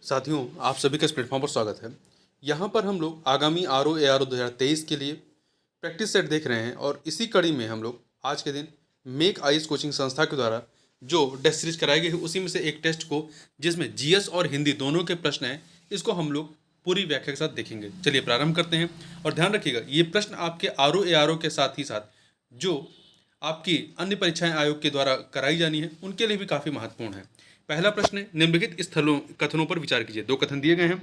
साथियों, आप सभी का इस प्लेटफॉर्म पर स्वागत है। यहाँ पर हम लोग आगामी RO-ARO 2023 के लिए प्रैक्टिस सेट देख रहे हैं और इसी कड़ी में हम लोग आज के दिन मेक आइस कोचिंग संस्था के द्वारा जो टेस्ट सीरीज कराई गई है उसी में से एक टेस्ट को, जिसमें जीएस और हिंदी दोनों के प्रश्न हैं, इसको हम लोग पूरी व्याख्या के साथ देखेंगे। चलिए प्रारंभ करते हैं। और ध्यान रखिएगा, ये प्रश्न आपके RO-ARO के साथ ही साथ जो आपकी अन्य परीक्षाएं आयोग के द्वारा कराई जानी है उनके लिए भी काफ़ी महत्वपूर्ण है। पहला प्रश्न है, निम्नलिखित स्थलों कथनों पर विचार कीजिए। दो कथन दिए गए हैं।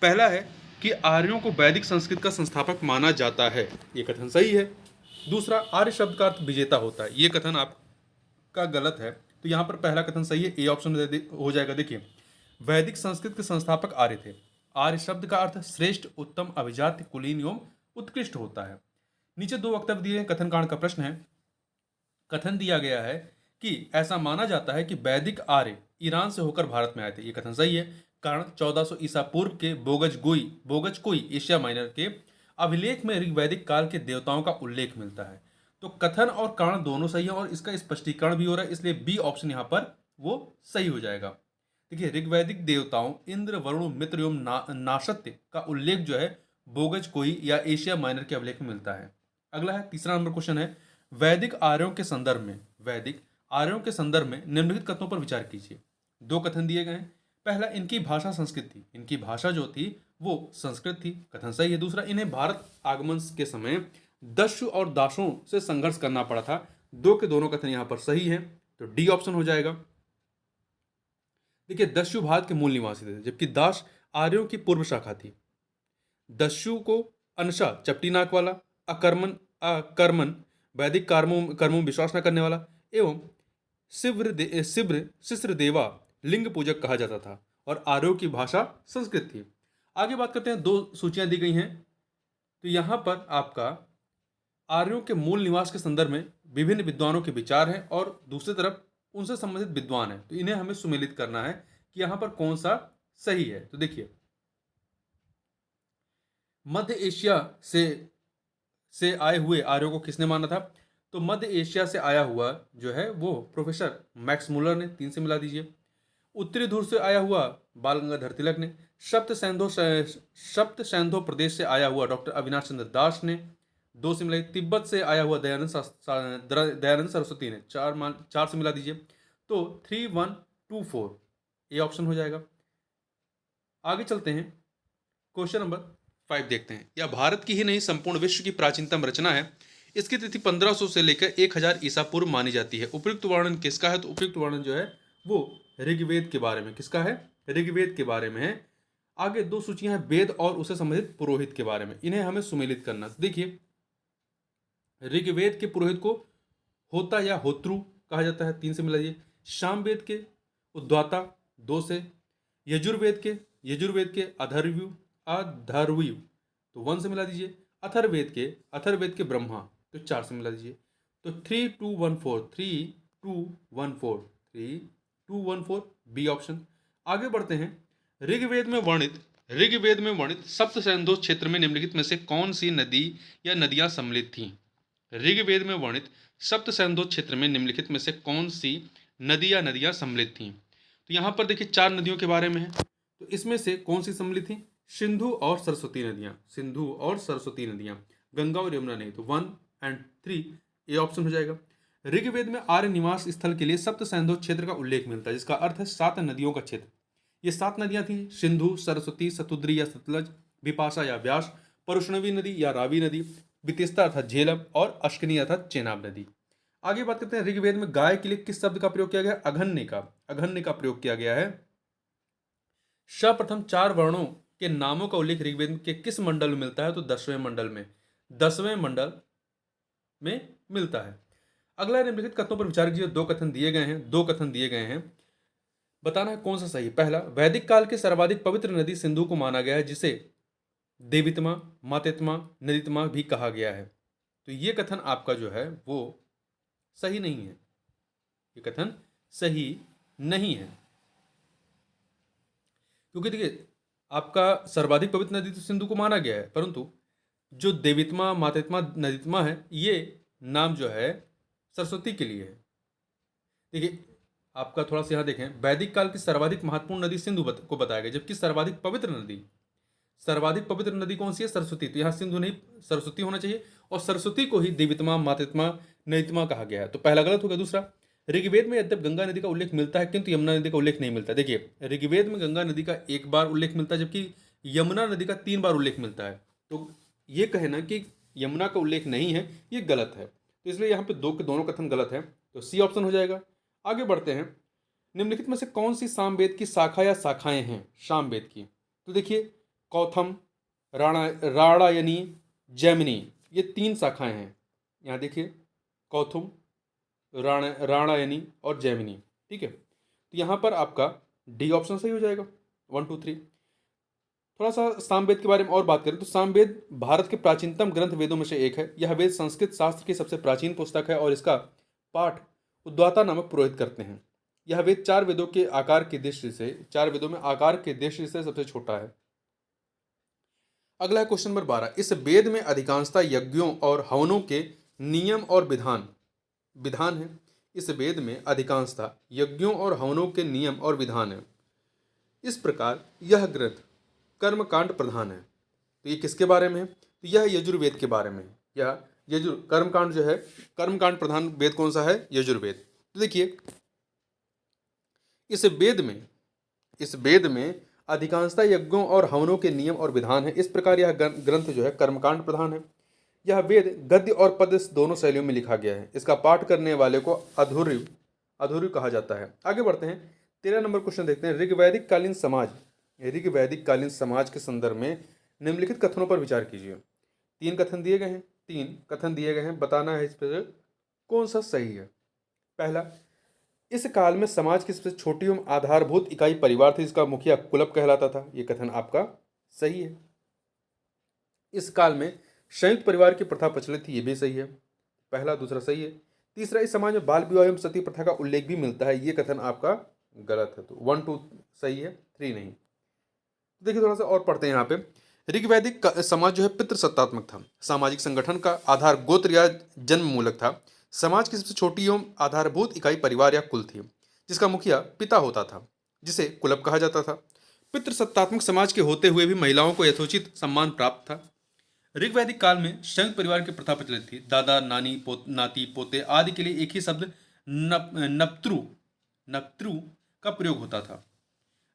पहला है कि आर्यों को वैदिक संस्कृत का संस्थापक माना जाता है, ये कथन सही है। दूसरा, आर्य शब्द का अर्थ विजेता होता है, ये कथन आपका गलत है। तो यहाँ पर पहला कथन सही है, ए ऑप्शन हो जाएगा। देखिए, वैदिक संस्कृत के संस्थापक आर्य थे। आर्य शब्द का अर्थ श्रेष्ठ, उत्तम, अभिजात्य, कुलीन एवं उत्कृष्ट होता है। नीचे दो वक्तव्य दिए हैं। कथन कांड का प्रश्न है। कथन दिया गया है कि ऐसा माना जाता है कि वैदिक आर्य ईरान से होकर भारत में आए थे, ये कथन सही है। कारण 1400 ईसा पूर्व के बोगजकोई एशिया माइनर के अभिलेख में ऋग्वैदिक काल के देवताओं का उल्लेख मिलता है। तो कथन और कारण दोनों सही है और इसका स्पष्टीकरण भी हो रहा है, इसलिए बी ऑप्शन यहाँ पर वो सही हो जाएगा। देखिए, ऋग्वैदिक देवताओं इंद्र, वरुण, मित्र एवं नाशत्य का उल्लेख जो है बोगजकोई या एशिया माइनर के अभिलेख में मिलता है। अगला है, तीसरा नंबर क्वेश्चन है, वैदिक आर्यों के संदर्भ में निम्नलिखित कथनों पर विचार कीजिए। दो कथन दिए गए हैं। पहला, इनकी भाषा संस्कृत थी, इनकी भाषा जो थी वो संस्कृत थी, कथन सही है। दूसरा, इन्हें भारत आगमन के समय दस्यु और दासों से संघर्ष करना पड़ा था, दो के दोनों कथन यहाँ पर सही है, तो डी ऑप्शन हो जाएगा। देखिए, दस्यु भारत के मूल निवासी थे, जबकि दास आर्यों की पूर्व शाखा थी। दस्यु को अनशा, चपटी नाक वाला, अकर्मन, वैदिक कर्मों में विश्वास न करने वाला, एवं शिश्र देवा, लिंग पूजक कहा जाता था। और आर्यों की भाषा संस्कृत थी। आगे बात करते हैं, दो सूचियां दी गई हैं। तो यहां पर आपका आर्यों के मूल निवास के संदर्भ में विभिन्न विद्वानों के विचार हैं और दूसरी तरफ उनसे संबंधित विद्वान हैं, तो इन्हें हमें सुमेलित करना है कि यहां पर कौन सा सही है। तो देखिए, मध्य एशिया से आए हुए आर्यों को किसने माना था? तो मध्य एशिया से आया हुआ जो है वो प्रोफेसर मैक्स मुलर ने, 3 से मिला दीजिए। उत्तरी ध्रुव से आया हुआ बाल गंगाधर तिलक ने। सप्त सैंधो प्रदेश से आया हुआ डॉक्टर अविनाश चंद्र दास ने, 2 से मिलाई। तिब्बत से आया हुआ दयानंद सरस्वती ने, 4 से मिला दीजिए। तो 3124 ये ऑप्शन हो जाएगा। आगे चलते हैं, क्वेश्चन नंबर 5 देखते हैं। यह भारत की ही नहीं संपूर्ण विश्व की प्राचीनतम रचना है। इसकी तिथि 1500 से लेकर 1000 ईसा पूर्व मानी जाती है। उपयुक्त वर्णन किसका है? तो उपयुक्त वर्णन जो है वो ऋग्वेद के बारे में। किसका है? ऋग्वेद के बारे में है। आगे दो सूचियां हैं, वेद और उससे संबंधित पुरोहित के बारे में, इन्हें हमें सुमेलित करना। देखिए, ऋग्वेद के पुरोहित को होता या होत्रु कहा जाता है, 3 से मिलाइए। सामवेद के उद्वाता, 2 से। यजुर्वेद के अधर्व्यु तो 1 से मिला दीजिए। अथर्वेद के ब्रह्मा, तो 4 से मिला दीजिए। तो 3214 बी ऑप्शन। आगे बढ़ते हैं, ऋग्वेद में वर्णित सप्त सैंधो क्षेत्र में निम्नलिखित में से कौन सी नदी या नदियां सम्मिलित थीं? ऋग्वेद में वर्णित सप्त सैंधो क्षेत्र में निम्नलिखित में से कौन सी नदी या नदियां सम्मिलित थीं? तो यहाँ पर देखिए 4 नदियों के बारे में है, तो इसमें से कौन सी सम्मिलित थी? सिंधु और सरस्वती नदियां, गंगा और यमुना नहीं। तो 1 और 3 ये ऑप्शन हो जाएगा। ऋग्वेद में आर्य निवास स्थल के लिए सप्त सैंधो क्षेत्र का उल्लेख मिलता है, जिसका अर्थ है 7 नदियों का क्षेत्र। ये 7 नदियां थी, सिंधु, सरस्वती, सतुद्री या सतलज, विपाशा या व्यास, परुष्णवी नदी या रावी नदी, वितिस्ता अर्थात झेलम और अश्कनी अर्थात चेनाब नदी। आगे बात करते हैं, ऋग्वेद में गाय के लिए किस शब्द का प्रयोग किया गया? अघन्य का प्रयोग किया गया है। सर्वप्रथम 4 वर्णों के नामों का उल्लेख ऋग्वेद के किस मंडल में मिलता है? तो 10वें मंडल में मिलता है। अगला निम्नलिखित कथनों पर विचार कीजिए। दो कथन दिए गए हैं, बताना है कौन सा सही। पहला, वैदिक काल की सर्वाधिक पवित्र नदी सिंधु को माना गया है, जिसे देवितमा, मातेत्मा, नदीतमा भी कहा गया है। तो ये कथन आपका जो है वो सही नहीं है, ये कथन सही नहीं है, क्योंकि देखिए आपका सर्वाधिक पवित्र नदी तो सिंधु को माना गया है, परंतु जो देवितमा, मातेत्मा, नदीतमा है, ये नाम जो है सरस्वती के लिए है। देखिए, आपका थोड़ा सा यहाँ देखें, वैदिक काल की सर्वाधिक महत्वपूर्ण नदी सिंधु को बताया गया, जबकि सर्वाधिक पवित्र नदी कौन सी है? सरस्वती। तो यहाँ सिंधु नहीं, सरस्वती होना चाहिए, और सरस्वती को ही देवीतमा, मातृतमा, नैतमा कहा गया है। तो पहला गलत हो गया। दूसरा, ऋग्वेद में यद्यप गंगा नदी का उल्लेख मिलता है किंतु यमुना नदी का उल्लेख नहीं मिलता। देखिए, ऋग्वेद में गंगा नदी का एक बार उल्लेख मिलता है, जबकि यमुना नदी का 3 बार उल्लेख मिलता है। तो ये कहना कि यमुना का उल्लेख नहीं है, ये गलत है। तो इसलिए यहाँ पे दोनों कथन गलत है, तो सी ऑप्शन हो जाएगा। आगे बढ़ते हैं, निम्नलिखित में से कौन सी सामवेद की शाखा या शाखाएं हैं सामवेद की? तो देखिए, कौथम, राणायनी, जैमिनी, ये 3 शाखाएं हैं। यहाँ देखिए, कौथुम, राणायनी और जैमिनी। ठीक है, तो यहाँ पर आपका डी ऑप्शन सही हो जाएगा। 1 2 3। थोड़ा सा सामवेद के बारे में और बात करें तो सामवेद भारत के प्राचीनतम ग्रंथ वेदों में से एक है। यह वेद संस्कृत शास्त्र की सबसे प्राचीन पुस्तक है और इसका पाठ उद्वाता नामक पुरोहित करते हैं। यह वेद 4 वेदों में आकार की दृष्टि से सबसे छोटा है। अगला है क्वेश्चन नंबर 12। इस वेद में अधिकांशतः यज्ञों और हवनों के नियम और विधान है। इस वेद में अधिकांशतः यज्ञों और हवनों के नियम और विधान है। इस प्रकार यह ग्रंथ कर्मकांड प्रधान है। तो ये किसके बारे में है? तो यह यजुर्वेद के बारे में है। कर्मकांड जो है, कर्मकांड प्रधान वेद कौन सा है? यजुर्वेद। तो देखिए, इस वेद में अधिकांशतः यज्ञों और हवनों के नियम और विधान है। इस प्रकार यह ग्रंथ जो है कर्मकांड प्रधान है। यह वेद गद्य और पद्य दोनों शैलियों में लिखा गया है। इसका पाठ करने वाले को अधूरी कहा जाता है। आगे बढ़ते हैं, 13 नंबर क्वेश्चन देखते हैं। ऋग्वैदिक कालीन समाज के संदर्भ में निम्नलिखित कथनों पर विचार कीजिए। 3 कथन दिए गए हैं, बताना है इस पर कौन सा सही है। पहला, इस काल में समाज की सबसे छोटी एवं आधारभूत इकाई परिवार थी, जिसका मुखिया कुलप कहलाता था। ये कथन आपका सही है। इस काल में संयुक्त परिवार की प्रथा प्रचलित थी, ये भी सही है। पहला, दूसरा सही है। तीसरा, इस समाज में बाल विवाह एवं सती प्रथा का उल्लेख भी मिलता है, ये कथन आपका गलत है। तो 1 2 सही है, 3 नहीं। देखिए, थोड़ा सा और पढ़ते हैं यहाँ पे। ऋग्वैदिक समाज जो है पितृसत्तात्मक था। सामाजिक संगठन का आधार गोत्र या जन्म मूलक था। समाज की सबसे छोटी एवं आधारभूत इकाई परिवार या कुल थी, जिसका मुखिया पिता होता था, जिसे कुलप कहा जाता था। पितृसत्तात्मक समाज के होते हुए भी महिलाओं को यथोचित सम्मान प्राप्त था। ऋग्वैदिक काल में संयुक्त परिवार की प्रथा प्रचलित थी। दादा, नानी, नाती, पोते आदि के लिए एक ही शब्द नप्तृ का प्रयोग होता था।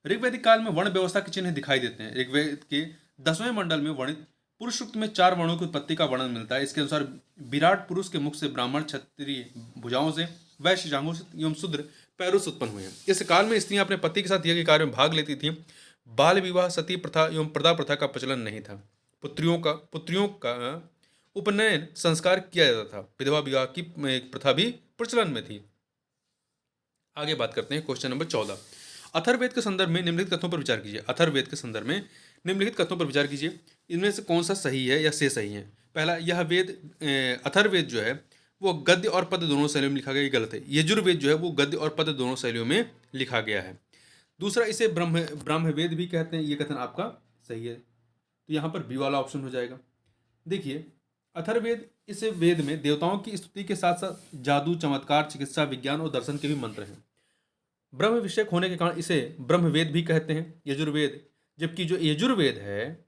ऋग्वैदिक काल में वर्ण व्यवस्था के चिन्ह दिखाई देते हैं। ऋग्वेद के 10वें मंडल में वर्णित पुरुष सूक्त में 4 वर्णों की उत्पत्ति का वर्णन मिलता है। इसके अनुसार विराट पुरुष के मुख से ब्राह्मण, क्षत्रिय भुजाओं से, वैश्य जांघों से एवं शूद्र पैरों से उत्पन्न हुए हैं। इस काल में स्त्रियां अपने पति के साथ यज्ञ कार्य में भाग लेती थीं। बाल विवाह, सती प्रथा एवं प्रदा प्रथा का प्रचलन नहीं था। पुत्रियों का उपनयन संस्कार किया जाता था। विधवा विवाह की प्रथा भी प्रचलन में थी। आगे बात करते हैं क्वेश्चन नंबर 14। अथर्ववेद के संदर्भ में निम्नलिखित कथनों पर विचार कीजिए। अथर्ववेद के संदर्भ में निम्नलिखित कथनों पर विचार कीजिए, इनमें से कौन सा सही है या से सही है। पहला, यह अथर्ववेद जो है वो गद्य और पद्य दोनों शैलियों में लिखा गया, ये गलत है। यजुर्वेद जो है वो गद्य और पद्य दोनों शैलियों में लिखा गया है। दूसरा, इसे ब्रह्मवेद भी कहते हैं, ये कथन आपका सही है। तो यहाँ पर बी वाला ऑप्शन हो जाएगा। देखिए, अथर्ववेद, इस वेद में देवताओं की स्तुति के साथ साथ जादू, चमत्कार, चिकित्सा, विज्ञान और दर्शन के भी मंत्र हैं। ब्रह्म विषयक होने के कारण इसे ब्रह्मवेद भी कहते हैं। यजुर्वेद, जबकि जो यजुर्वेद है,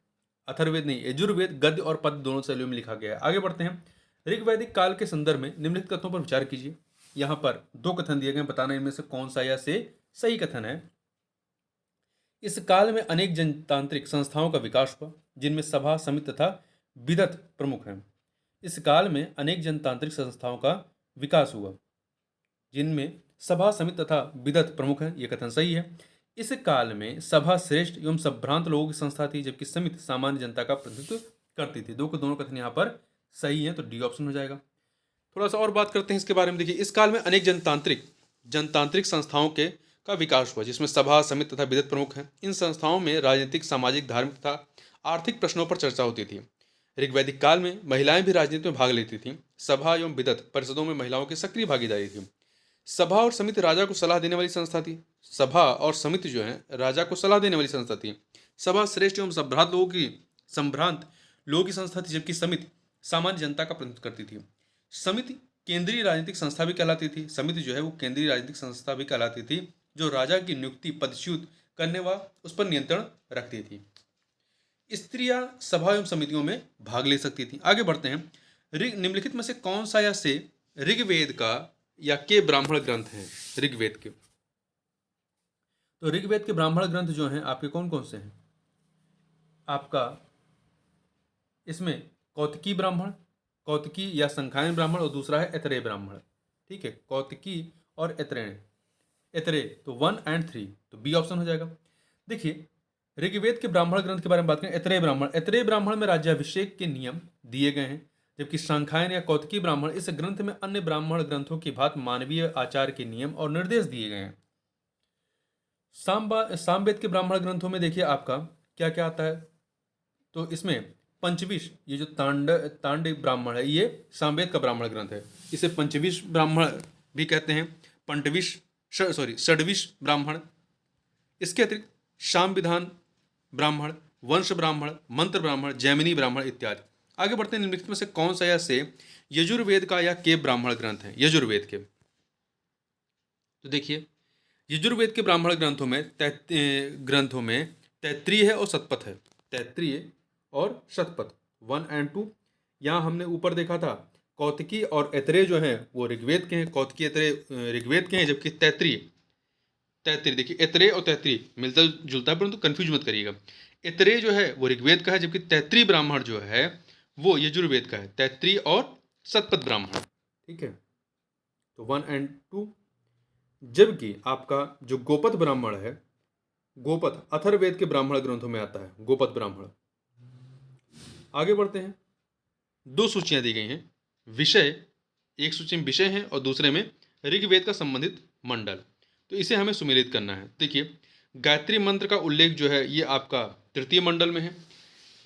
अथर्ववेद नहीं, यजुर्वेद गद्य और पद्य दोनों शैलियों में लिखा गया है। आगे बढ़ते हैं, ऋग्वैदिक काल के संदर्भ में निम्नलिखित कथनों पर विचार कीजिए। यहाँ पर 2 कथन दिए गए, बताना इनमें से कौन सा या से सही कथन है। इस काल में अनेक जनतांत्रिक संस्थाओं का विकास हुआ, जिनमें सभा, समिति तथा विदत प्रमुख हैं। इस काल में अनेक जनतांत्रिक संस्थाओं का विकास हुआ, जिनमें सभा, समिति तथा विदत प्रमुख हैं, ये कथन सही है। इस काल में सभा श्रेष्ठ एवं संभ्रांत लोगों की संस्था थी, जबकि समिति सामान्य जनता का प्रतिनिधित्व करती थी। दोनों कथन यहाँ पर सही है, तो डी ऑप्शन हो जाएगा। थोड़ा सा और बात करते हैं इसके बारे में। देखिए, इस काल में अनेक जनतांत्रिक संस्थाओं का विकास हुआ, जिसमें सभा, समिति तथा विदत प्रमुख हैं। इन संस्थाओं में राजनीतिक, सामाजिक, धार्मिक तथा आर्थिक प्रश्नों पर चर्चा होती थी। ऋग्वैदिक काल में महिलाएं भी राजनीति में भाग लेती थीं। सभा एवं विदत परिषदों में महिलाओं की सक्रिय भागीदारी थी। सभा और समिति राजा को सलाह देने वाली संस्था थी। सभा और समिति जो है राजा को सलाह देने वाली संस्था थी। सभा श्रेष्ठ एवं संभ्रांत लोगों की संस्था थी, जबकि समिति सामान्य जनता का प्रतिनिधित्व करती थी। समिति केंद्रीय राजनीतिक संस्था भी कहलाती थी। समिति जो है वो केंद्रीय राजनीतिक संस्था भी कहलाती थी, जो राजा की नियुक्ति, पदच्युत करने व उस पर नियंत्रण रखती थी। स्त्रियां सभा एवं समितियों में भाग ले सकती थी। आगे बढ़ते हैं। निम्नलिखित में से कौन सा या से ऋग्वेद का या के ब्राह्मण ग्रंथ हैं? ऋग्वेद के, तो ऋग्वेद के ब्राह्मण ग्रंथ जो हैं आपके कौन कौन से हैं? आपका इसमें कौतिकी ब्राह्मण, कौतिकी या संखायन ब्राह्मण, और दूसरा है ऐतरेय ब्राह्मण। ठीक है, कौतिकी और ऐतरेय। ऐतरेय तो 1 और 3, तो बी ऑप्शन हो जाएगा। देखिए, ऋग्वेद के ब्राह्मण ग्रंथ के बारे में बात करें। ऐतरेय ब्राह्मण, ऐतरेय ब्राह्मण में राज्याभिषेक के नियम दिए गए हैं, जबकि सांख्यायन या कौतिकी ब्राह्मण इस ग्रंथ में अन्य ब्राह्मण ग्रंथों की भांति मानवीय आचार के नियम और निर्देश दिए गए हैं। सामवेद के ब्राह्मण ग्रंथों में देखिए आपका क्या क्या आता है, तो इसमें पंचविश, ये जो तांड ब्राह्मण है, ये सामवेद का ब्राह्मण ग्रंथ है। इसे पंचविश ब्राह्मण भी कहते हैं, पंचविश षड्विश ब्राह्मण। इसके अतिरिक्त शाम विधान ब्राह्मण, वंश ब्राह्मण, मंत्र ब्राह्मण, जैमिनी ब्राह्मण इत्यादि। आगे बढ़ते हैं। निम्नलिखित में से कौन सा या से यजुर्वेद का या के ब्राह्मण ग्रंथ है? यजुर्वेद के, तो देखिए, यजुर्वेद के ब्राह्मण ग्रंथों में तैत्रीय है और शतपथ है। तैत्रीय और शतपथ 1 और 2। यहाँ हमने ऊपर देखा था कौतिकी और ऐतरेय जो हैं वो ऋग्वेद के हैं, कौतिकी ऐतरेय ऋग्वेद के हैं, जबकि तैत्रीय देखिए, ऐतरेय और तैत्रीय मिलता जुलता है, परंतु कंफ्यूज मत करिएगा। ऐतरेय जो है वो ऋग्वेद का है, जबकि तैत्रीय ब्राह्मण जो है वो यजुर्वेद का है, तैत्रीय और शतपथ ब्राह्मण। ठीक है, तो 1 और 2। जबकि आपका जो गोपथ ब्राह्मण है, गोपथ अथर्ववेद के ब्राह्मण ग्रंथों में आता है, गोपथ ब्राह्मण। आगे बढ़ते हैं। 2 सूचियां दी गई हैं। विषय, एक सूची में विषय है और दूसरे में ऋग्वेद का संबंधित मंडल, तो इसे हमें सुमेलित करना है। देखिए, गायत्री मंत्र का उल्लेख जो है ये आपका तृतीय मंडल में है।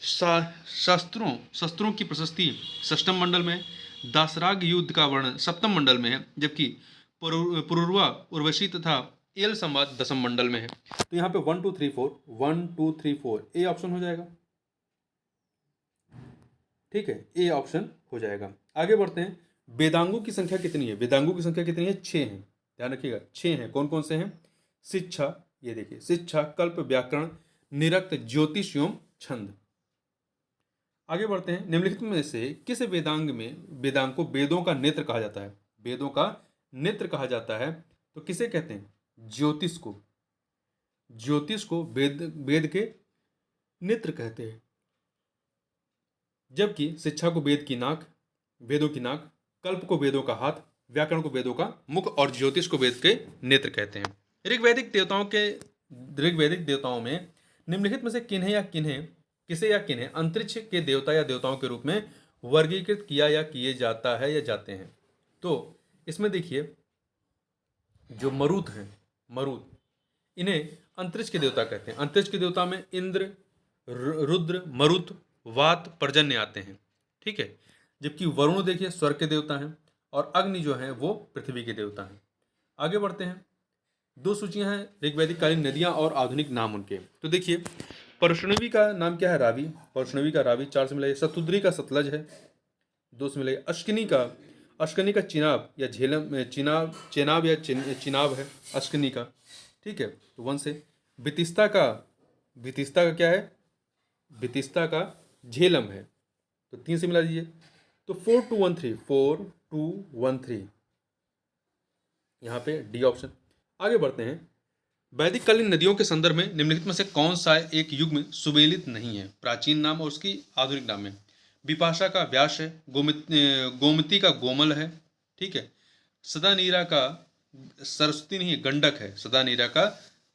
शस्त्रों की प्रशस्ति षष्ठम मंडल में है। दासराग युद्ध का वर्णन सप्तम मंडल में है, जबकि पुरुरवा, उर्वशी तथा एल संवाद दसम मंडल में है। तो यहाँ पे 1 2 3 4 1 2 3 4 ए ऑप्शन हो जाएगा। ठीक है, ए ऑप्शन हो जाएगा। आगे बढ़ते हैं। वेदांगों की संख्या कितनी है? वेदांगों की संख्या कितनी है? 6 है। ध्यान रखिएगा, 6 हैं। कौन कौन से हैं? शिक्षा, ये देखिए, शिक्षा, कल्प, व्याकरण, निरक्त, ज्योतिष एवं छंद। आगे बढ़ते हैं। निम्नलिखित में से किस वेदांग को वेदों का नेत्र कहा जाता है? वेदों का नेत्र कहा जाता है, तो किसे कहते हैं? ज्योतिष को। ज्योतिष को वेद के नेत्र कहते हैं, जबकि शिक्षा को वेदों की नाक, कल्प को वेदों का हाथ, व्याकरण को वेदों का मुख और ज्योतिष को वेद के नेत्र कहते हैं। ऋग्वैदिक देवताओं में निम्नलिखित में से किसे या किन्हें अंतरिक्ष के देवता या देवताओं के रूप में वर्गीकृत किया या किए जाता है या जाते हैं? तो इसमें देखिए, जो मरुत हैं, मरुत, इन्हें अंतरिक्ष के देवता कहते हैं। अंतरिक्ष के देवता में इंद्र, रुद्र, मरुत, वात, पर्जन्य आते हैं। ठीक है, जबकि वरुण देखिए स्वर्ग के देवता हैं, और अग्नि जो है वो पृथ्वी के देवता हैं। आगे बढ़ते हैं। 2 सूचियां हैं ऋग्वैदिक कालीन नदियां और आधुनिक नाम उनके। तो देखिए, परशुनवी का नाम क्या है? रावी। परशुनवी का रावी 4 से मिलाइए। शतुद्री का सतलज है, 2 से मिलाइए। अश्कनी का चिनाब या झेलम, चेनाब या चिनाब है अश्कनी का। ठीक है, तो 1 से। बितिस्ता का क्या है? बितिस्ता का झेलम है, तो 3 से मिला दीजिए। तो 4 2 1 3, 4 2 1 3, यहाँ पे डी ऑप्शन। आगे बढ़ते हैं। वैदिक कालीन नदियों के संदर्भ में निम्नलिखित में से कौन सा एक युग में सुमेलित नहीं है? प्राचीन नाम और उसकी आधुनिक नाम में। विपाशा का व्यास है, गोमती का गोमल है। ठीक है, सदा नीरा का सरस्वती नहीं है, गंडक है। सदा नीरा का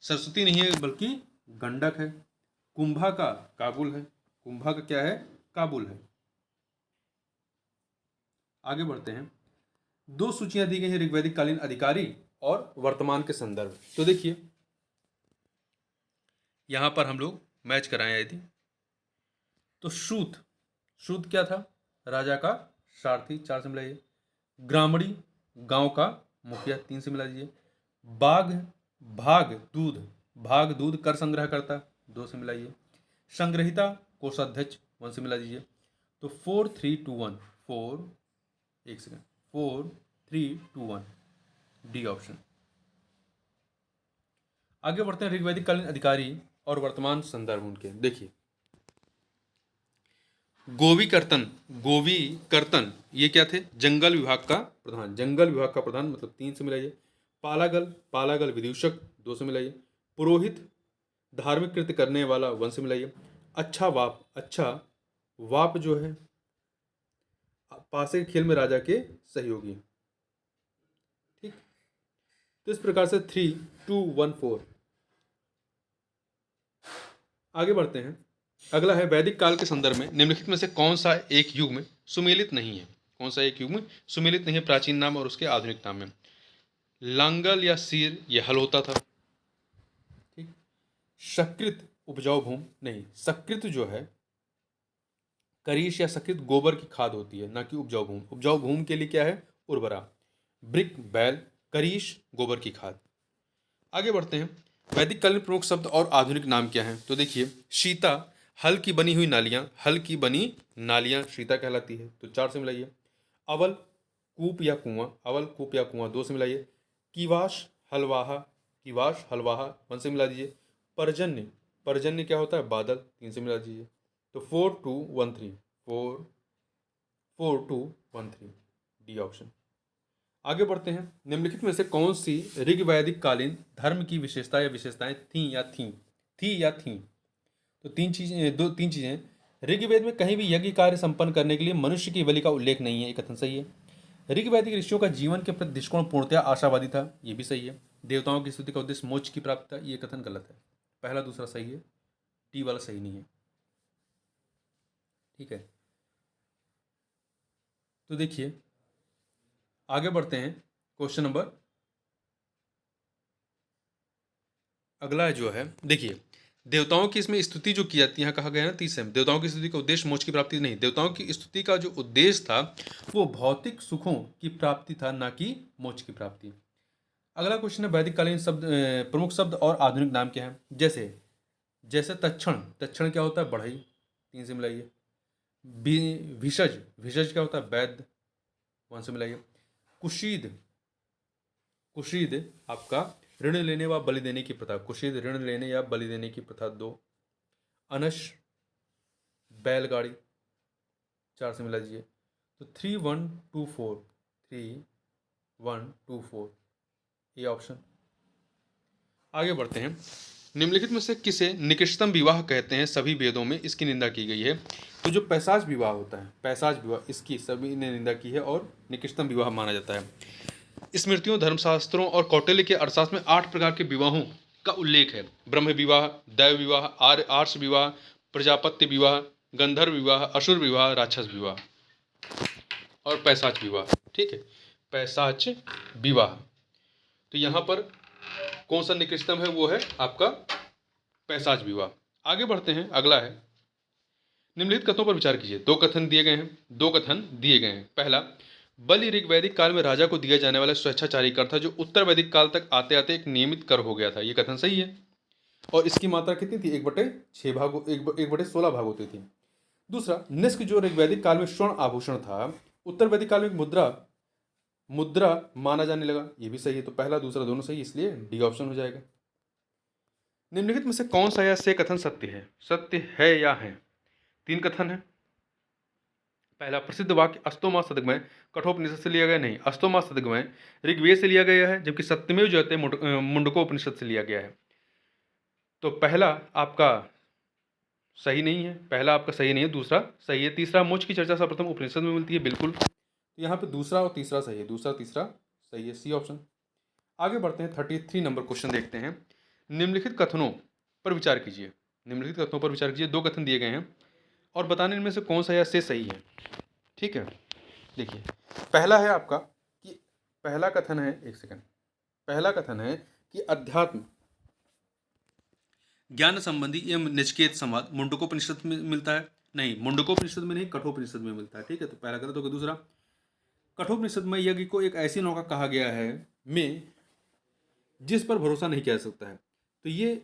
सरस्वती नहीं है बल्कि गंडक है। कुंभा का काबुल है। कुंभा का क्या है? काबुल है। आगे बढ़ते हैं। 2 सूचियां दी गई हैं ऋग्वैदिक कालीन अधिकारी और वर्तमान के संदर्भ। तो देखिए, यहां पर हम लोग मैच कराएं यदि, तो श्रुत क्या था? राजा का सारथी, 4 से मिलाइए। ग्रामणी, गांव का मुखिया, 3 से मिला दीजिए। भाग दूध कर संग्रह करता, 2 से मिलाइए। संग्रहिता कोषाध्यक्ष, 1 से मिला दीजिए। तो 4 3 2 1 4, एक सेकंड, 4 3 2 1, डी ऑप्शन। आगे बढ़ते हैं ऋग्वैदिक कालीन अधिकारी और वर्तमान संदर्भ उनके। देखिए गोवी कर्तन ये क्या थे? जंगल विभाग का प्रधान, जंगल विभाग का प्रधान मतलब 3 से मिलाइए। पालागल विदूषक 2 से मिलाइए। पुरोहित धार्मिक कृत्य करने वाला 1 से मिलाइए। अच्छा वाप जो है पासे के खेल में राजा के सहयोगी। ठीक, तो इस प्रकार से 3 2 1 4। आगे बढ़ते हैं। अगला है वैदिक काल के संदर्भ में निम्नलिखित में से कौन सा एक युग में सुमेलित नहीं है? कौन सा एक युग में सुमेलित नहीं है प्राचीन नाम और उसके आधुनिक नाम में? लांगल या सीर ये हल होता था। ठीक, सकृत उपजाऊ भूमि नहीं, सकृत जो है करीश या सकृत गोबर की खाद होती है, ना कि उपजाऊ भूमि। उपजाऊ भूमि के लिए क्या है? उर्वरा। ब्रिक बैल, करीश गोबर की खाद। आगे बढ़ते हैं। वैदिक काल में प्रमुख शब्द और आधुनिक नाम क्या हैं? तो देखिए शीता हल की बनी हुई नालियां, हल की बनी नालियां शीता कहलाती है, तो 4 से मिलाइए। अवल कूप या कुआं, अवल कूप या कुआं 2 से मिलाइए। किवाश हलवाहा 1 से मिला दीजिए। पर्जन्य, पर्जन्य क्या होता है? बादल, 3 से मिला दीजिए। तो 4 2 1 3, 4 2 1 3, डी ऑप्शन। आगे बढ़ते हैं। निम्नलिखित में से कौन सी ऋग्वैदिक कालीन धर्म की विशेषता या विशेषताएं थी? तो 3 चीजें। ऋग्वेद में कहीं भी यज्ञ कार्य संपन्न करने के लिए मनुष्य की बलि का उल्लेख नहीं है, ये कथन सही है। ऋग्वैदिक ऋषियों का जीवन के प्रति दृष्टिकोण पूर्णतया आशावादी था, ये भी सही है। देवताओं की स्तुति का उद्देश्य मोक्ष की प्राप्ति था, ये कथन गलत है। पहला दूसरा सही है, टी वाला सही नहीं है। ठीक है, तो देखिए आगे बढ़ते हैं। क्वेश्चन नंबर अगला जो है, देखिए देवताओं की इसमें स्तुति जो की जाती है, यहाँ कहा गया है ना 30 में, देवताओं की स्तुति का उद्देश्य मोक्ष की प्राप्ति नहीं। देवताओं की स्तुति का जो उद्देश्य था वो भौतिक सुखों की प्राप्ति था, ना कि मोक्ष की प्राप्ति। अगला क्वेश्चन है वैदिक कालीन शब्द प्रमुख शब्द और आधुनिक नाम क्या है? जैसे जैसे तक्षण, तक्षण क्या होता है? बढ़ई, 3 से मिलाइए। भिषज, भिषज क्या होता है? वैद्य, 1 से मिलाइए। कुशीद, कुशीद आपका ऋण लेने व बलि देने की प्रथा, कुशीद ऋण लेने या बलि देने की प्रथा 2। अनश बैलगाड़ी, 4 से मिला दीजिए। तो 3 1 2 4, 3 1 2 4, ये ऑप्शन। आगे बढ़ते हैं। निम्नलिखित में से किसे निकृष्टतम विवाह कहते हैं? सभी वेदों में इसकी निंदा की गई है। तो जो पैशाच विवाह होता है, पैशाच विवाह, इसकी सभी ने निंदा की है और निकृष्टतम विवाह माना जाता है। स्मृतियों, धर्मशास्त्रों और कौटिल्य के अर्थशास्त्र में 8 प्रकार के विवाहों का उल्लेख है। ब्रह्म विवाह, दैव विवाह, आर्ष विवाह, प्रजापत्य विवाह, गंधर्व विवाह, असुर विवाह, राक्षस विवाह और पैशाच विवाह। ठीक है, पैशाच विवाह। तो यहाँ पर कौन सा निकृष्टतम है? वो है आपका पैशाच विवाह। आगे बढ़ते हैं। अगला है निम्नलिखित कथनों पर विचार कीजिए। 2 कथन दिए गए हैं। पहला, बलि ऋग्वैदिक काल में राजा को दिया जाने वाला स्वेच्छाचारी कर था, जो उत्तर वैदिक काल तक आते आते एक नियमित कर हो गया था, ये कथन सही है। और इसकी मात्रा कितनी थी? 1/6 भाग, 1/16 भाग होती थी। दूसरा, निष्क जो ऋग्वैदिक काल में स्वर्ण आभूषण था, उत्तर वैदिक काल में मुद्रा माना जाने लगा, ये भी सही है। तो पहला दूसरा दोनों सही, इसलिए डी ऑप्शन हो जाएगा। निम्नलिखित में से कौन सा या से कथन सत्य है या है? 3 कथन है। पहला, प्रसिद्ध वाक्य अस्तोमा सदगमय कठोपनिषद से लिया गया नहीं, अस्तोमा सदगमय ऋग्वेद से लिया गया है, जबकि सत्यमेव जयते मुंडकोपनिषद से लिया गया है। तो पहला आपका सही नहीं है, दूसरा सही है। तीसरा, मोक्ष की चर्चा सर्वप्रथम उपनिषद में मिलती है, बिल्कुल। तो यहाँ पे दूसरा और तीसरा सही है, दूसरा तीसरा सही है, सी ऑप्शन। आगे बढ़ते हैं। 33 नंबर क्वेश्चन देखते हैं। निम्नलिखित कथनों पर विचार कीजिए। 2 कथन दिए गए हैं और बताने इनमें से कौन सा या से सही है। ठीक है, देखिए पहला है आपका कि पहला कथन है कि अध्यात्म ज्ञान संबंधी एवं नचिकेत संवाद मुंडकोपनिषद में मिलता है, नहीं मुंडकोपनिषद में नहीं, कठोपनिषद में मिलता है। ठीक है, तो पहला गलत हो गया। दूसरा, कठोपनिषद में यज्ञ को एक ऐसी नौका कहा गया है में जिस पर भरोसा नहीं किया जा सकता है, तो ये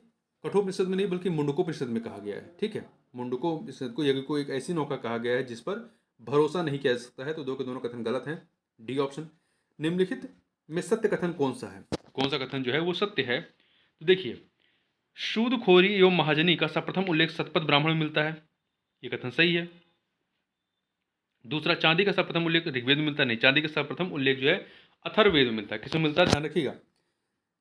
कठोपनिषद में नहीं बल्कि मुंडकोपनिषद में कहा गया है। ठीक है, मुंडकोपनिषद को यज्ञ को एक ऐसी नौका कहा गया है जिस पर भरोसा नहीं किया जा सकता है, तो 2 के दोनों कथन गलत हैं। D option. निम्नलिखित में सत्य कथन कौन सा है? कौन सा कथन जो है वो सत्य है? तो देखिए, सूदखोरी एवं महाजनी का सर्वप्रथम उल्लेख शतपथ ब्राह्मण में मिलता है, ये कथन सही है। दूसरा, चांदी का सर्वप्रथम उल्लेख ऋग्वेद में मिलता नहीं, चांदी का सर्वप्रथम उल्लेख जो है अथर्ववेद में मिलता है। किसमें मिलता है? ध्यान रखिएगा,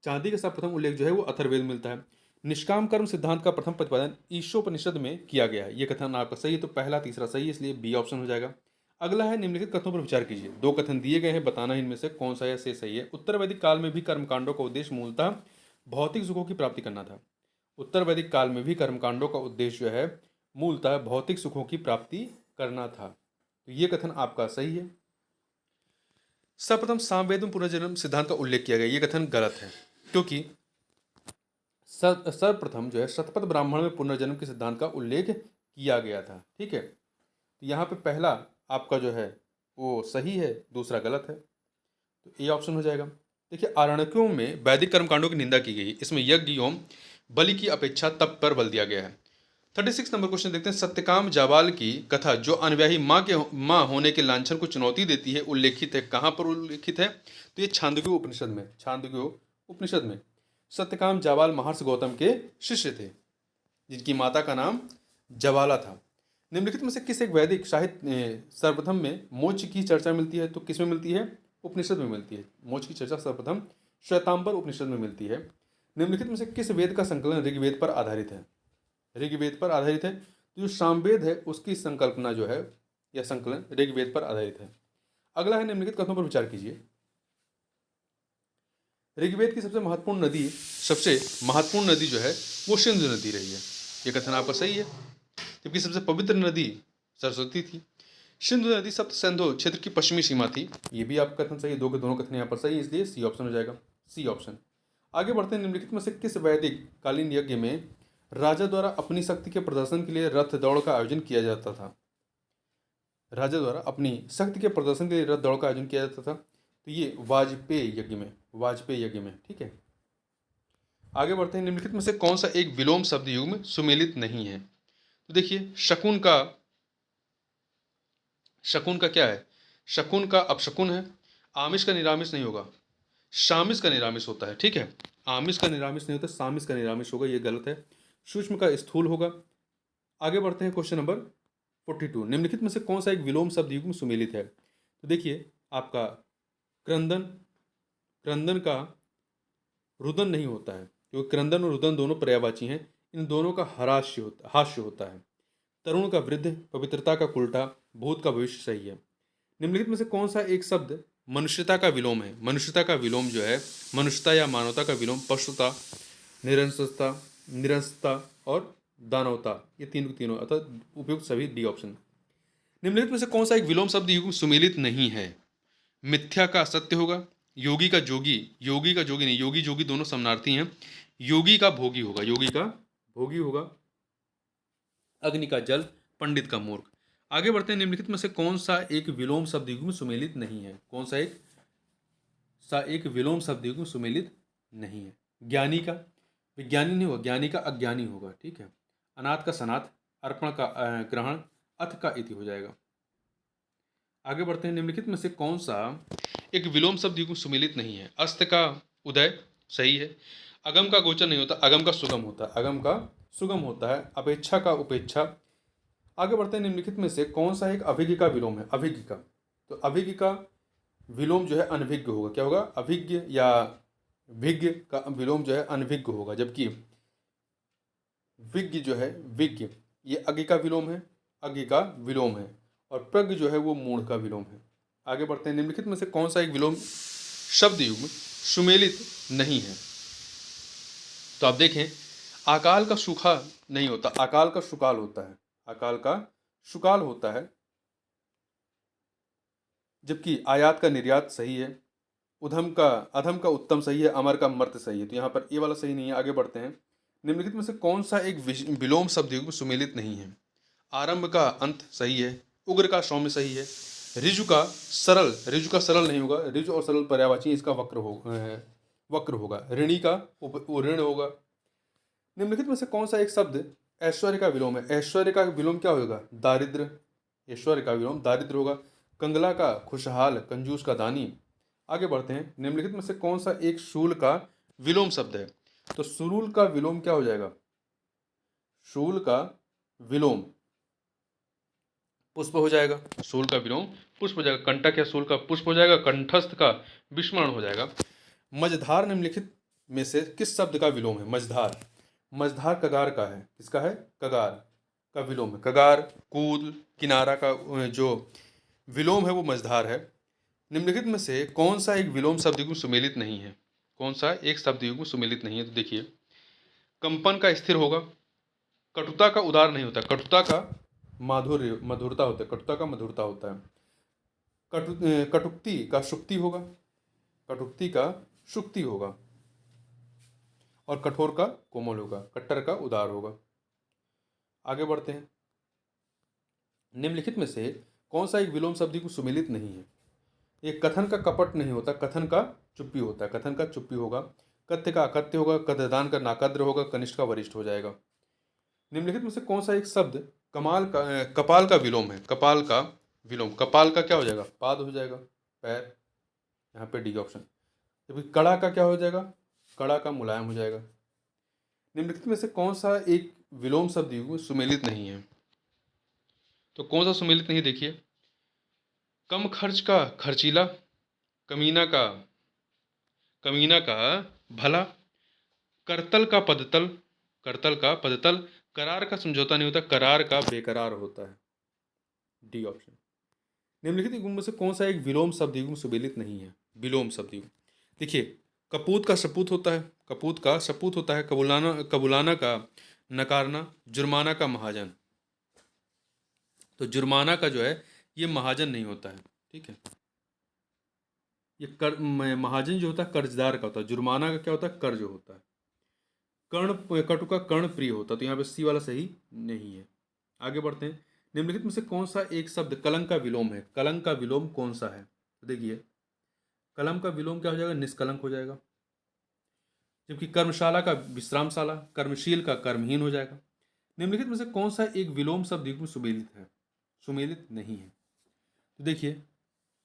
चांदी का सर्वप्रथम उल्लेख जो है वो अथर्ववेद में मिलता है। निष्काम कर्म सिद्धांत का प्रथम प्रतिपादन ईशोपनिषद में किया गया है, ये कथन आपका सही है, तो पहला तीसरा सही है, इसलिए बी ऑप्शन हो जाएगा। अगला है, निम्नलिखित कथनों पर विचार कीजिए। दो कथन दिए गए हैं, बताना है इनमें से कौन सा या से सही है। उत्तर वैदिक काल में भी कर्मकांडों का उद्देश्य मूलतः भौतिक सुखों की प्राप्ति करना था। उत्तर वैदिक काल में भी कर्मकांडों का उद्देश्य जो है मूलतः भौतिक सुखों की प्राप्ति करना था, तो ये कथन आपका सही है। सर्वप्रथम सामवेद में पुनर्जन्म सिद्धांत का उल्लेख किया गया, ये कथन गलत है, क्योंकि सर्वप्रथम जो है शतपथ ब्राह्मण में पुनर्जन्म के सिद्धांत का उल्लेख किया गया था। ठीक है, तो यहाँ पे पहला आपका जो है वो सही है, दूसरा गलत है, तो ए ऑप्शन हो जाएगा। देखिए, आरण्यकों में वैदिक कर्मकांडों की निंदा की गई, इसमें यज्ञ एवं बलि की अपेक्षा तप पर बल दिया गया है। 36 नंबर क्वेश्चन देखते हैं। सत्यकाम जाबाल की कथा जो अनव्याही माँ होने के लांछन को चुनौती देती है उल्लेखित है, कहाँ पर उल्लेखित है? तो ये छांदोग्य उपनिषद में, छांदोग्य उपनिषद में। सत्यकाम जाबाल महर्षि गौतम के शिष्य थे, जिनकी माता का नाम जवाला था। निम्नलिखित में से किस एक वैदिक साहित्य सर्वप्रथम में मोक्ष की चर्चा मिलती है? तो किस में मिलती है? उपनिषद में मिलती है। मोक्ष की चर्चा सर्वप्रथम श्वेतांबर उपनिषद में मिलती है। निम्नलिखित में से किस वेद का संकलन ऋग्वेद पर आधारित है? ऋग्वेद पर आधारित है, तो जो सामवेद है उसकी संकल्पना जो है या संकलन ऋग्वेद पर आधारित है। अगला है, निम्नलिखित कथनों पर विचार कीजिए। ऋग्वेद की सबसे महत्वपूर्ण नदी जो है वो सिंधु नदी रही है, ये कथन आपका सही है। जबकि सबसे पवित्र नदी सरस्वती थी। सिंधु नदी सप्त सिंधु क्षेत्र की पश्चिमी सीमा थी, ये भी आपका कथन सही है। दो के दोनों कथन यहाँ पर सही है, इसलिए सी ऑप्शन हो जाएगा, सी ऑप्शन। आगे बढ़ते हैं। निम्नलिखित में से किस वैदिक कालीन यज्ञ में राजा द्वारा अपनी शक्ति के प्रदर्शन के लिए रथ दौड़ का आयोजन किया जाता था? राजा द्वारा अपनी शक्ति के प्रदर्शन के लिए रथ दौड़ का आयोजन किया जाता था, तो ये वाजपेयी यज्ञ में। ठीक है, आगे बढ़ते हैं। निम्नलिखित में से कौन सा एक विलोम शब्द युग में सुमेलित नहीं है? तो देखिए, शकुन का क्या है? शकुन का अपशकुन है। आमिष का निरामिष नहीं होगा, शामिश का निरामिष होता है। ठीक है, आमिष का निरामिष नहीं होता, सामिश का निरामिष होगा, ये गलत है। सूक्ष्म का स्थूल होगा। आगे बढ़ते हैं, क्वेश्चन नंबर 42। निम्नलिखित में से कौन सा एक विलोम शब्द युग में सुमेलित है? तो देखिए, आपका क्रंदन का रुदन नहीं होता है, क्योंकि क्रंदन और रुदन दोनों पर्यायवाची हैं। इन दोनों का हास्य होता है। तरुण का वृद्ध, पवित्रता का उल्टा, भूत का भविष्य सही है। निम्नलिखित में से कौन सा एक शब्द मनुष्यता का विलोम है? मनुष्यता का विलोम जो है, मनुष्यता या मानवता का विलोम पशुता, निरंसता और दानवता, ये तीनों अर्थात उपयुक्त सभी डी ऑप्शन। निम्नलिखित में से कौन सा एक विलोम शब्द युग में सुमेलित नहीं है? मिथ्या का असत्य होगा, योगी का जोगी नहीं, योगी जोगी दोनों समानार्थी हैं। योगी का भोगी होगा, अग्नि का जल, पंडित का मूर्ख। आगे बढ़ते हैं। निम्नलिखित में से कौन सा एक विलोम शब्द युग में सुमेलित नहीं है? कौन सा एक विलोम शब्द युग में सुमेलित नहीं है? ज्ञानी का विज्ञानी नहीं होगा, ज्ञानी का अज्ञानी होगा। ठीक है, अनाथ का सनाथ, अर्पण का ग्रहण, अथ का इति हो जाएगा। आगे बढ़ते हैं। निम्नलिखित में से कौन सा एक विलोम शब्द युग में सुमेलित नहीं है? अस्त का उदय सही है। अगम का गोचर नहीं होता, अगम का सुगम होता है। अपेक्षा का उपेक्षा। आगे बढ़ते हैं। निम्नलिखित में से कौन सा एक अभिज्ञ का विलोम है? अभिज्ञ का, तो अभिज्ञ का विलोम जो है अनभिज्ञ होगा। क्या होगा? अभिज्ञ या विज्ञ का विलोम जो है अनभिज्ञ होगा, जबकि विज्ञ जो है विज्ञ, ये अज्ञ का विलोम है, और प्रज्ञ जो है वो मूढ़ का विलोम है। आगे बढ़ते हैं। निम्नलिखित में से कौन सा एक विलोम शब्द युग में सुमेलित नहीं है? तो आप देखें, अकाल का सूखा नहीं होता, अकाल का सुकाल होता है। जबकि आयात का निर्यात सही है, अधम का उत्तम सही है, अमर का मर्त सही है, तो यहाँ पर ये वाला सही नहीं है। आगे बढ़ते हैं। निम्नलिखित में से कौन सा एक विलोम शब्द युग में सुमेलित नहीं है? आरंभ का अंत सही है, उग्र का सौम्य सही है, ऋजु का सरल नहीं होगा, ऋजु और सरल पर्यायवाची, इसका वक्र होगा, ऋणी का ऋण होगा। निम्नलिखित में से कौन सा एक शब्द ऐश्वर्य का विलोम है? ऐश्वर्य का विलोम क्या होगा? दारिद्र। ऐश्वर्य का विलोम दारिद्र होगा। कंगला का खुशहाल, कंजूस का दानी। आगे बढ़ते हैं। निम्नलिखित में से कौन सा एक शूल का विलोम शब्द है? तो सुरूल का विलोम क्या हो जाएगा? शूल का विलोम पुष्प हो जाएगा। शूल का विलोम पुष्प हो जाएगा। कंटक या शूल का पुष्प हो जाएगा। कंठस्थ का विस्मरण हो जाएगा। मझधार निम्नलिखित में से किस शब्द का विलोम है? मझधार। मझधार कगार का है। किसका है? कगार का विलोम है। कगार, कूद, किनारा का जो विलोम है वो मझधार है। निम्नलिखित में से कौन सा एक विलोम शब्द युग्म सुमेलित नहीं है? कौन सा एक शब्द युग्म सुमेलित नहीं है? तो देखिए, कंपन का स्थिर होगा। कटुता का उदार नहीं होता। कटुता का माधुर्य मधुरता होता है। कटुता का मधुरता होता है। कटुक्ति का शुक्ति होगा। कटुक्ति का शुक्ति होगा। और कठोर का कोमल होगा। कट्टर का उदार होगा। आगे बढ़ते हैं। निम्नलिखित में से कौन सा एक विलोम शब्द को सुमेलित नहीं है? एक कथन का कपट नहीं होता। कथन का चुप्पी होता है। कथन का चुप्पी होगा। कथ्य का अकथ्य होगा। कद्यदान का नाकद्र होगा। कनिष्ठ का वरिष्ठ हो जाएगा। निम्नलिखित में से कौन सा एक शब्द कपाल का विलोम है? कपाल का विलोम, कपाल का क्या हो जाएगा? पाद हो जाएगा, पैर। यहाँ पे डी ऑप्शन। जबकि कड़ा का क्या हो जाएगा? कड़ा का मुलायम हो जाएगा। निम्नलिखित में से कौन सा एक विलोम शब्द युग्म सुमेलित नहीं है? तो कौन सा सुमेलित नहीं? देखिए, कम खर्च का खर्चीला, कमीना का कमीना का भला, करतल का पदतल, करतल का पदतल, करार का समझौता नहीं होता। करार का बेकरार होता है। D option. निम्नलिखित युग्म में से कौन सा एक विलोम शब्द युग्म सुमेलित नहीं है? विलोम शब्द युग्म देखिए, कपूत का सपूत होता है। कपूत का सपूत होता है। कबुलाना का नकारना, जुर्माना का महाजन। तो जुर्माना का जो है ये महाजन नहीं होता है। ठीक है, ये महाजन जो होता है कर्जदार का होता है। जुर्माना का क्या होता है? कर्ज होता है। कर्ण कटु का कर्ण प्रिय होता है। तो यहाँ पे सी वाला सही नहीं है। आगे बढ़ते हैं। निम्नलिखित में से कौन सा एक शब्द कलंक का विलोम है? कलंक का विलोम कौन सा है? तो देखिए, कलम का विलोम क्या हो जाएगा? निष्कलंक हो जाएगा। जबकि कर्मशाला का विश्रामशाला, कर्मशील का कर्महीन हो जाएगा। निम्नलिखित में से कौन सा एक विलोम शब्द युग्म सुमेलित है? सुमेलित नहीं है। तो देखिए,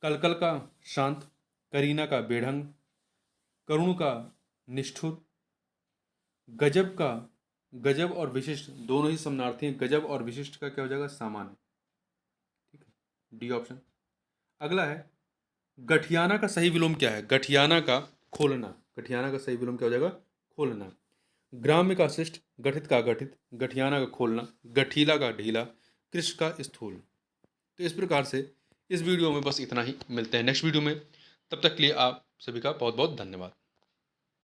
कलकल का शांत, करीना का बेढंग, करुण का निष्ठुर, गजब का गजब और विशिष्ट दोनों ही समानार्थी हैं। गजब और विशिष्ट का क्या हो जाएगा? सामान्य। ठीक है, डी ऑप्शन। अगला है, गठियाना का सही विलोम क्या है? गठियाना का खोलना। गठियाना का सही विलोम क्या हो जाएगा? खोलना। ग्राम्य का शिष्ट, गठित का गठित, गठियाना का खोलना, गठीला का ढीला, कृष्ण का स्थूल। तो इस प्रकार से इस वीडियो में बस इतना ही। मिलते हैं नेक्स्ट वीडियो में। तब तक के लिए आप सभी का बहुत बहुत धन्यवाद।